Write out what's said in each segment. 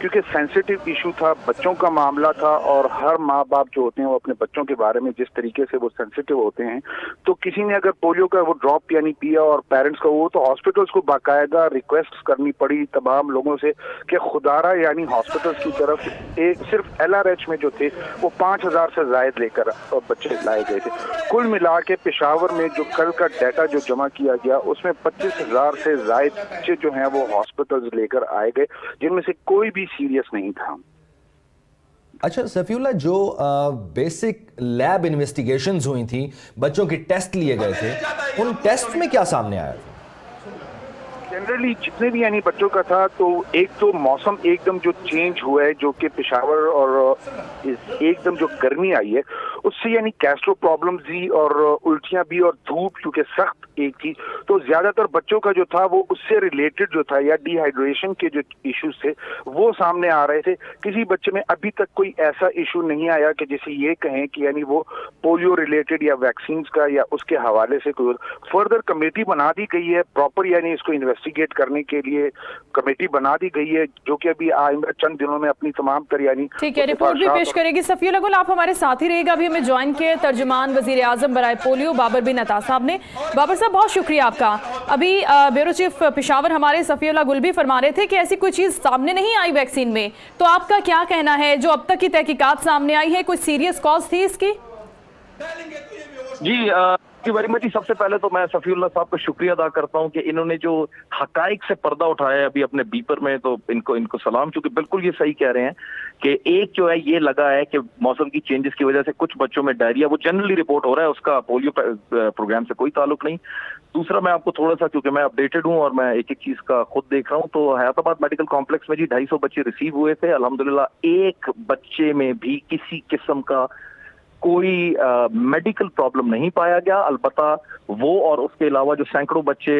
کیونکہ sensitive issue تھا, بچوں کا معاملہ تھا, اور ہر ماں باپ جو ہوتے ہیں وہ اپنے بچوں کے بارے میں جس طریقے سے وہ سینسیٹیو ہوتے ہیں, تو کسی نے اگر پولیو کا وہ ڈراپ یعنی پیا اور پیرنٹس کا وہ, تو ہاسپٹلس کو باقاعدہ ریکویسٹ کرنی پڑی تمام لوگوں سے کہ خدارہ یعنی ہاسپٹلس کی طرف صرف LRH میں جو تھے وہ 5000 سے زائد لے کر بچے لائے گئے تھے. کل ملا کے پشاور میں جو کل کا ڈیٹا جو جمع کیا گیا اس میں 25,000 سے زائد بچے جو ہیں وہ ہاسپٹلز لے کر آئے گئے, جن میں سے کوئی بھی سیریس نہیں تھا. اچھا صفی اللہ, جو بیسک لیب انویسٹیگیشنز ہوئی تھیں, بچوں کے ٹیسٹ لیے گئے تھے, ان ٹیسٹ میں کیا سامنے آیا تھا؟ جنرلی جتنے بھی یعنی بچوں کا تھا, تو ایک تو موسم ایک دم جو چینج ہوا ہے جو کہ پشاور اور ایک دم جو گرمی آئی ہے اس سے یعنی گیسٹرو پرابلمز بھی اور الٹیاں بھی اور دھوپ کیونکہ سخت ایک تھی, تو زیادہ تر بچوں کا جو تھا وہ اس سے ریلیٹڈ جو تھا یا ڈی ہائیڈریشن کے جو ایشوز تھے وہ سامنے آ رہے تھے. کسی بچے میں ابھی تک کوئی ایسا ایشو نہیں آیا کہ جسے یہ کہیں کہ یعنی وہ پولیو ریلیٹڈ یا ویکسینز کا یا اس کے حوالے سے کوئی. فردر کمیٹی بنا دی گئی ہے پراپر, یعنی اس کو انویسٹیگیٹ کرنے کے لیے کمیٹی بنا دی گئی ہے جو کہ ابھی آئندہ چند دنوں میں اپنی تمام تر یعنی ٹھیک ہے رپورٹ بھی پیش کرے گی. صفی اللہ گل آپ ہمارے ساتھ ہی رہے گا. ابھی ہمیں جوائن کیے ترجمان وزیر اعظم برائے پولیو بابر بن عطا صاحب نے. بابر صاحب بہت شکریہ آپ کا. ابھی بیورو چیف پشاور ہمارے صفی اللہ گل بھی فرما رہے تھے کہ ایسی کوئی چیز سامنے نہیں آئی ویکسین میں, تو آپ کا کیا کہنا ہے جو اب تک کی تحقیقات سامنے آئی ہے, کوئی سیریس کاز تھی اس کی؟ جی ویری مچ. سب سے پہلے تو میں صفی اللہ صاحب کا شکریہ ادا کرتا ہوں کہ انہوں نے جو حقائق سے پردہ اٹھایا ہے ابھی اپنے بیپر میں, تو ان کو سلام, چونکہ بالکل یہ صحیح کہہ رہے ہیں کہ ایک جو ہے یہ لگا ہے کہ موسم کی چینجز کی وجہ سے کچھ بچوں میں ڈائریا وہ جنرلی رپورٹ ہو رہا ہے, اس کا پولیو پروگرام سے کوئی تعلق نہیں. دوسرا میں آپ کو تھوڑا سا, کیونکہ میں اپڈیٹڈ ہوں اور میں ایک ایک چیز کا خود دیکھ رہا ہوں, تو حیات آباد میڈیکل کمپلیکس میں جی 250 بچے ریسیو ہوئے تھے. الحمدللہ ایک بچے میں بھی کسی قسم کا کوئی میڈیکل پرابلم نہیں پایا گیا. البتہ وہ اور اس کے علاوہ جو سینکڑوں بچے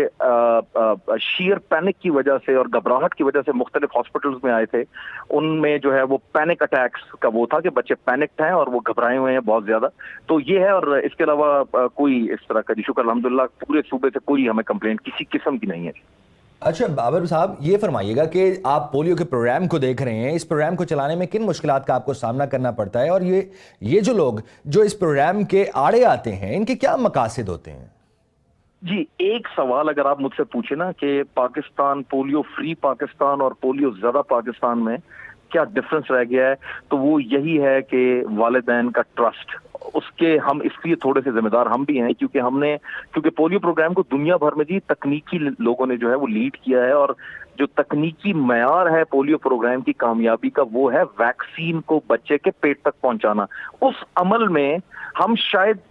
شیئر پینک کی وجہ سے اور گھبراہٹ کی وجہ سے مختلف ہاسپٹلز میں آئے تھے, ان میں جو ہے وہ پینک اٹیکس کا وہ تھا کہ بچے پینکڈ ہیں اور وہ گھبرائے ہوئے ہیں بہت زیادہ. تو یہ ہے, اور اس کے علاوہ کوئی اس طرح کا شکر الحمدللہ پورے صوبے سے کوئی ہمیں کمپلینٹ کسی قسم کی نہیں ہے. اچھا بابر صاحب, یہ فرمائیے گا کہ آپ پولیو کے پروگرام کو دیکھ رہے ہیں, اس پروگرام کو چلانے میں کن مشکلات کا آپ کو سامنا کرنا پڑتا ہے, اور یہ جو لوگ جو اس پروگرام کے آڑے آتے ہیں ان کے کیا مقاصد ہوتے ہیں؟ جی ایک سوال اگر آپ مجھ سے پوچھیں نا کہ پاکستان پولیو فری پاکستان اور پولیو زدہ پاکستان میں کیا ڈفرنس رہ گیا ہے, تو وہ یہی ہے کہ والدین کا ٹرسٹ. اس کے ہم اس لیے تھوڑے سے ذمہ دار ہم بھی ہیں کیونکہ پولیو پروگرام کو دنیا بھر میں جی تکنیکی لوگوں نے جو ہے وہ لیڈ کیا ہے, اور جو تکنیکی معیار ہے پولیو پروگرام کی کامیابی کا وہ ہے ویکسین کو بچے کے پیٹ تک پہنچانا. اس عمل میں ہم شاید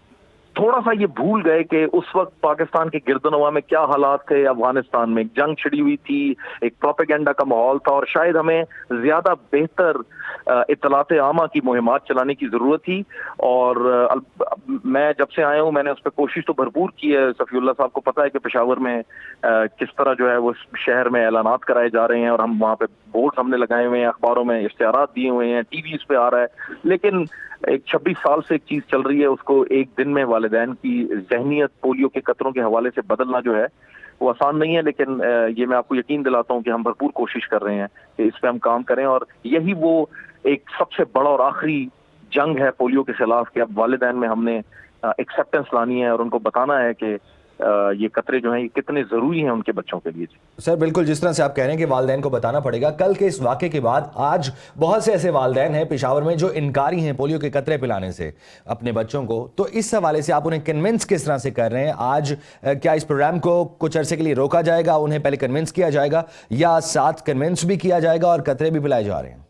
تھوڑا سا یہ بھول گئے کہ اس وقت پاکستان کے گردنواں میں کیا حالات تھے. افغانستان میں جنگ چھڑی ہوئی تھی, ایک پروپیگنڈا کا ماحول تھا, اور شاید ہمیں زیادہ بہتر اطلاعات عامہ کی مہمات چلانے کی ضرورت تھی. اور میں جب سے آیا ہوں میں نے اس پہ کوشش تو بھرپور کی ہے. صفی اللہ صاحب کو پتہ ہے کہ پشاور میں کس طرح جو ہے وہ شہر میں اعلانات کرائے جا رہے ہیں, اور ہم وہاں پہ بورڈ ہم نے لگائے ہوئے ہیں, اخباروں میں اشتہارات دیے ہوئے ہیں, ٹی ویز پہ آ رہا ہے. لیکن ایک 26 سال سے ایک چیز چل رہی ہے, اس کو ایک دن میں والدین کی ذہنیت پولیو کے قطروں کے حوالے سے بدلنا جو ہے وہ آسان نہیں ہے. لیکن یہ میں آپ کو یقین دلاتا ہوں کہ ہم بھرپور کوشش کر رہے ہیں کہ اس پہ ہم کام کریں, اور یہی وہ ایک سب سے بڑا اور آخری جنگ ہے پولیو کے خلاف کہ اب والدین میں ہم نے ایکسیپٹنس لانی ہے اور ان کو بتانا ہے کہ یہ قطرے جو ہیں یہ کتنے ضروری ہیں ان کے بچوں کے لیے. سر بالکل جس طرح سے آپ کہہ رہے ہیں کہ والدین کو بتانا پڑے گا. کل کے اس واقعے کے بعد آج بہت سے ایسے والدین ہیں پشاور میں جو انکاری ہیں پولیو کے قطرے پلانے سے اپنے بچوں کو, تو اس حوالے سے آپ انہیں کنونس کس طرح سے کر رہے ہیں؟ آج کیا اس پروگرام کو کچھ عرصے کے لیے روکا جائے گا, انہیں پہلے کنونس کیا جائے گا, یا ساتھ کنونس بھی کیا جائے گا اور قطرے بھی پلائے جا رہے ہیں؟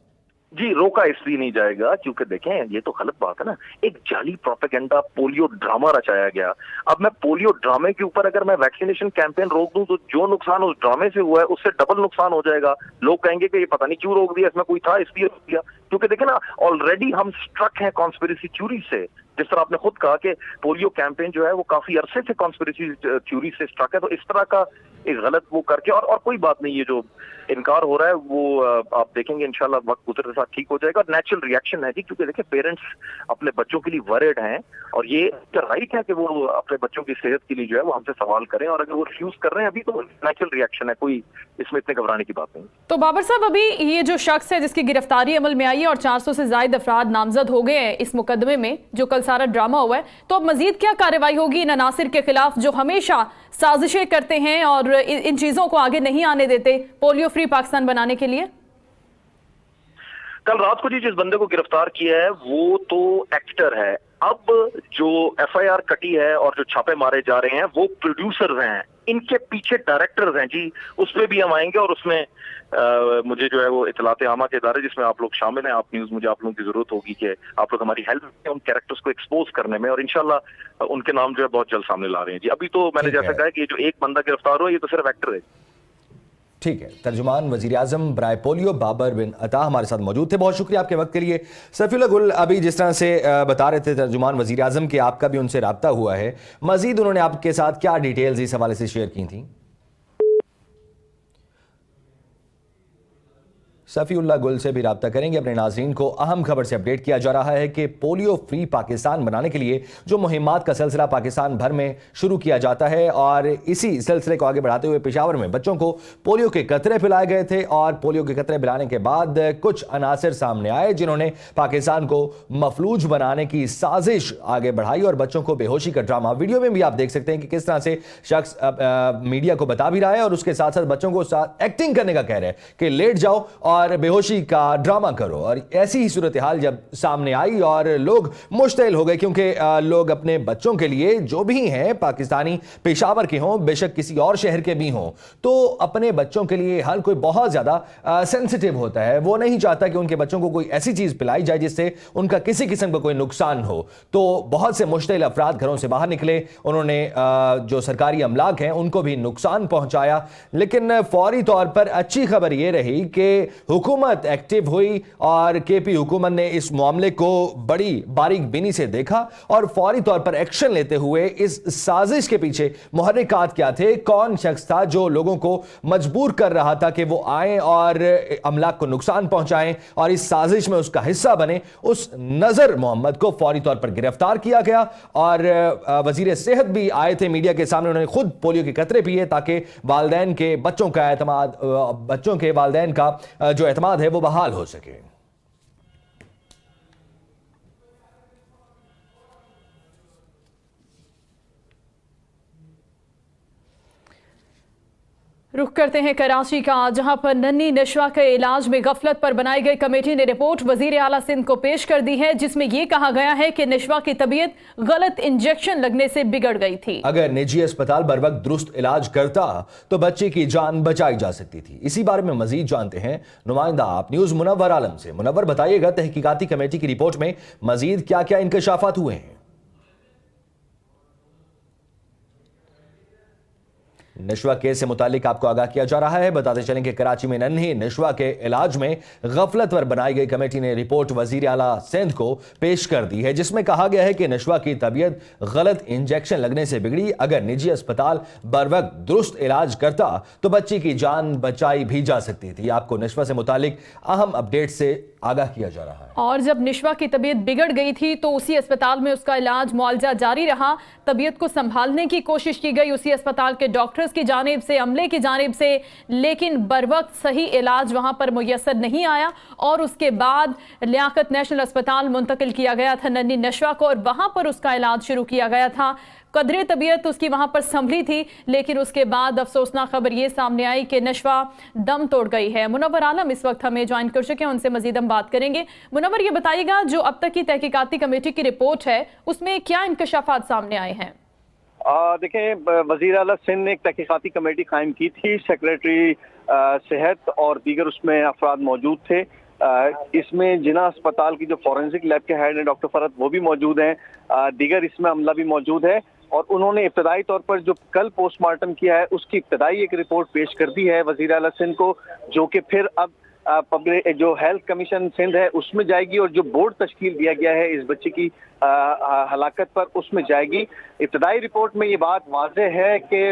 جی روکا اس لیے نہیں جائے گا کیونکہ دیکھیں یہ تو غلط بات ہے نا, ایک جعلی پروپیگنڈا پولیو ڈرامہ رچایا گیا. اب میں پولیو ڈرامے کے اوپر اگر میں ویکسینیشن کیمپین روک دوں تو جو نقصان اس ڈرامے سے ہوا ہے اس سے ڈبل نقصان ہو جائے گا. لوگ کہیں گے کہ یہ پتہ نہیں کیوں روک دیا, اس میں کوئی تھا اس لیے روک دیا. کیونکہ دیکھیں نا آلریڈی ہم سٹرک ہیں کانسپیریسی تھیوری سے, جس طرح آپ نے خود کہا کہ پولیو کیمپین جو ہے وہ کافی عرصے سے کانسپیریسی تھیوری سے سٹرک ہے. تو اس طرح کا ایک غلط وہ کر کے, اور کوئی بات نہیں, یہ جو انکار ہو رہا ہے وہ آپ دیکھیں گے انشاءاللہ وقت گزرتے ساتھ ٹھیک ہو جائے گا. نیچرل ریئیکشن ہے جی, کیونکہ دیکھیں پیرنٹس اپنے بچوں کے لیے ورڈ ہیں, اور یہ رائٹ ہے کہ وہ اپنے بچوں کی صحت کے لیے جو ہے وہ ہم سے سوال کریں, اور اگر وہ ریفیوز کر رہے ہیں ابھی تو نیچرل ریئیکشن ہے, کوئی اس میں اتنے گھبرانے کی بات نہیں. تو بابر صاحب, ابھی یہ جو شخص ہے جس کی گرفتاری عمل میں آئی ہے اور 400 سے زائد افراد نامزد ہو گئے ہیں اس مقدمے میں جو کل سارا ڈرامہ ہوا ہے, تو اب مزید کیا کارروائی ہوگی ان عناصر کے خلاف جو ہمیشہ سازشیں کرتے ہیں اور ان چیزوں کو آگے نہیں آنے دیتے پولیو فری پاکستان بنانے کے لیے؟ کل رات کو جس بندے کو گرفتار کیا ہے وہ تو ایکٹر ہے. اب جو ایف آئی آر کٹی ہے اور جو چھاپے مارے جا رہے ہیں وہ پروڈیوسرز ہیں, ان کے پیچھے ڈائریکٹرز ہیں جی. اس پہ بھی ہم آئیں گے, اور اس میں مجھے جو ہے وہ اطلاعات عامہ کے ادارے جس میں آپ لوگ شامل ہیں, آپ نیوز, مجھے آپ لوگوں کی ضرورت ہوگی کہ آپ لوگ ہماری ہیلپ کریں ان کیریکٹرز کو ایکسپوز کرنے میں, اور انشاءاللہ ان کے نام جو ہے بہت جلد سامنے لا رہے ہیں جی. ابھی تو میں نے جیسا کہا کہ یہ جو ایک بندہ گرفتار ہوا یہ تو صرف ایکٹر ہے. ٹھیک ہے, ترجمان وزیر اعظم برائے پولیو بابر بن عطا ہمارے ساتھ موجود تھے. بہت شکریہ آپ کے وقت کے لیے. سیف اللہ گل, ابھی جس طرح سے بتا رہے تھے ترجمان وزیر اعظم کہ آپ کا بھی ان سے رابطہ ہوا ہے, مزید انہوں نے آپ کے ساتھ کیا ڈیٹیلز اس حوالے سے شیئر کی تھیں؟ صفی اللہ گل سے بھی رابطہ کریں گے. اپنے ناظرین کو اہم خبر سے اپڈیٹ کیا جا رہا ہے کہ پولیو فری پاکستان بنانے کے لیے جو مہمات کا سلسلہ پاکستان بھر میں شروع کیا جاتا ہے, اور اسی سلسلے کو آگے بڑھاتے ہوئے پشاور میں بچوں کو پولیو کے قطرے پلائے گئے تھے, اور پولیو کے قطرے پلانے کے بعد کچھ عناصر سامنے آئے جنہوں نے پاکستان کو مفلوج بنانے کی سازش آگے بڑھائی اور بچوں کو بے ہوشی کا ڈرامہ. ویڈیو میں بھی آپ دیکھ سکتے ہیں کہ کس طرح سے شخص میڈیا کو بتا بھی رہا ہے اور اس کے ساتھ ساتھ بچوں کو ایکٹنگ کرنے کا کہہ رہے ہیں کہ لیٹ جاؤ اور بے ہوشی کا ڈرامہ کرو. اور ایسی ہی صورتحال جب سامنے آئی اور لوگ مشتعل ہو گئے, کیونکہ لوگ اپنے بچوں کے لیے جو بھی ہیں پاکستانی پشاور کے ہوں بے شک کسی اور شہر کے بھی ہوں, تو اپنے بچوں کے لیے ہر کوئی بہت زیادہ سینسٹیو ہوتا ہے. وہ نہیں چاہتا کہ ان کے بچوں کو کوئی ایسی چیز پلائی جائے جس سے ان کا کسی قسم کا کوئی نقصان ہو. تو بہت سے مشتعل افراد گھروں سے باہر نکلے, انہوں نے جو سرکاری املاک ہیں ان کو بھی نقصان پہنچایا. لیکن فوری طور پر اچھی خبر یہ رہی کہ حکومت ایکٹیو ہوئی اور کے پی حکومت نے اس معاملے کو بڑی باریک بینی سے دیکھا اور فوری طور پر ایکشن لیتے ہوئے اس سازش کے پیچھے محرکات کیا تھے, کون شخص تھا جو لوگوں کو مجبور کر رہا تھا کہ وہ آئیں اور املاک کو نقصان پہنچائیں اور اس سازش میں اس کا حصہ بنے, اس نظر محمد کو فوری طور پر گرفتار کیا گیا. اور وزیر صحت بھی آئے تھے میڈیا کے سامنے, انہوں نے خود پولیو کے قطرے پیے تاکہ والدین کے بچوں کے والدین کا جو اعتماد ہے وہ بحال ہو سکے. رخ کرتے ہیں کراچی کا, جہاں پر ننھی نشوا کے علاج میں غفلت پر بنائی گئی کمیٹی نے رپورٹ وزیر اعلیٰ سندھ کو پیش کر دی ہے, جس میں یہ کہا گیا ہے کہ نشوا کی طبیعت غلط انجیکشن لگنے سے بگڑ گئی تھی. اگر نجی اسپتال بر وقت درست علاج کرتا تو بچے کی جان بچائی جا سکتی تھی. اسی بارے میں مزید جانتے ہیں نمائندہ آپ نیوز منور عالم سے. منور, بتائیے گا تحقیقاتی کمیٹی کی رپورٹ میں مزید کیا کیا انکشافات ہوئے ہیں؟ نشوا کیس سے متعلق آپ کو آگاہ کیا جا رہا ہے. بتاتے چلیں کہ کراچی میں ننھی نشوا کے علاج میں غفلت پر بنائی گئی کمیٹی نے رپورٹ وزیر اعلیٰ سندھ کو پیش کر دی ہے, جس میں کہا گیا ہے کہ نشوا کی طبیعت غلط انجیکشن لگنے سے بگڑی. اگر نجی اسپتال بر وقت درست علاج کرتا تو بچی کی جان بچائی بھی جا سکتی تھی. آپ کو نشوا سے متعلق اہم اپڈیٹ سے آگاہ کیا جا رہا ہے. اور جب نشوا کی طبیعت بگڑ گئی تھی تو اسی اسپتال میں اس کا علاج معالجہ جاری رہا. طبیعت کو سنبھالنے کی کوشش کی گئی اسی اسپتال کے ڈاکٹرز کی جانب سے, عملے کی جانب سے, لیکن بر وقت صحیح علاج وہاں پر میسر نہیں آیا اور اس کے بعد لیاقت نیشنل اسپتال منتقل کیا گیا تھا ننھی نشوا کو, اور وہاں پر اس کا علاج شروع کیا گیا تھا. قدرے طبیعت اس کی وہاں پر سنبھلی تھی, لیکن اس کے بعد افسوسناک خبر یہ سامنے آئی کہ نشوا دم توڑ گئی ہے. منور عالم اس وقت ہمیں جوائن کر چکے ہیں, ان سے مزید ہم بات کریں گے. منور, یہ بتائیے گا جو اب تک کی تحقیقاتی کمیٹی کی رپورٹ ہے اس میں کیا انکشافات سامنے آئے ہیں؟ دیکھیں, وزیر اعلیٰ سندھ نے ایک تحقیقاتی کمیٹی قائم کی تھی, سیکریٹری صحت اور دیگر اس میں افراد موجود تھے. اس میں جنا اسپتال کی جو فورینسک لیب کے ہیڈ ہیں ڈاکٹر فرحت وہ بھی موجود ہیں, دیگر اس میں عملہ بھی موجود ہے, اور انہوں نے ابتدائی طور پر جو کل پوسٹ مارٹم کیا ہے اس کی ابتدائی ایک رپورٹ پیش کر دی ہے وزیر اعلیٰ سندھ کو, جو کہ پھر اب پبلک جو ہیلتھ کمیشن سندھ ہے اس میں جائے گی, اور جو بورڈ تشکیل دیا گیا ہے اس بچے کی ہلاکت پر اس میں جائے گی. ابتدائی رپورٹ میں یہ بات واضح ہے کہ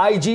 IG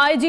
IG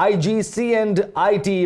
IG C&IT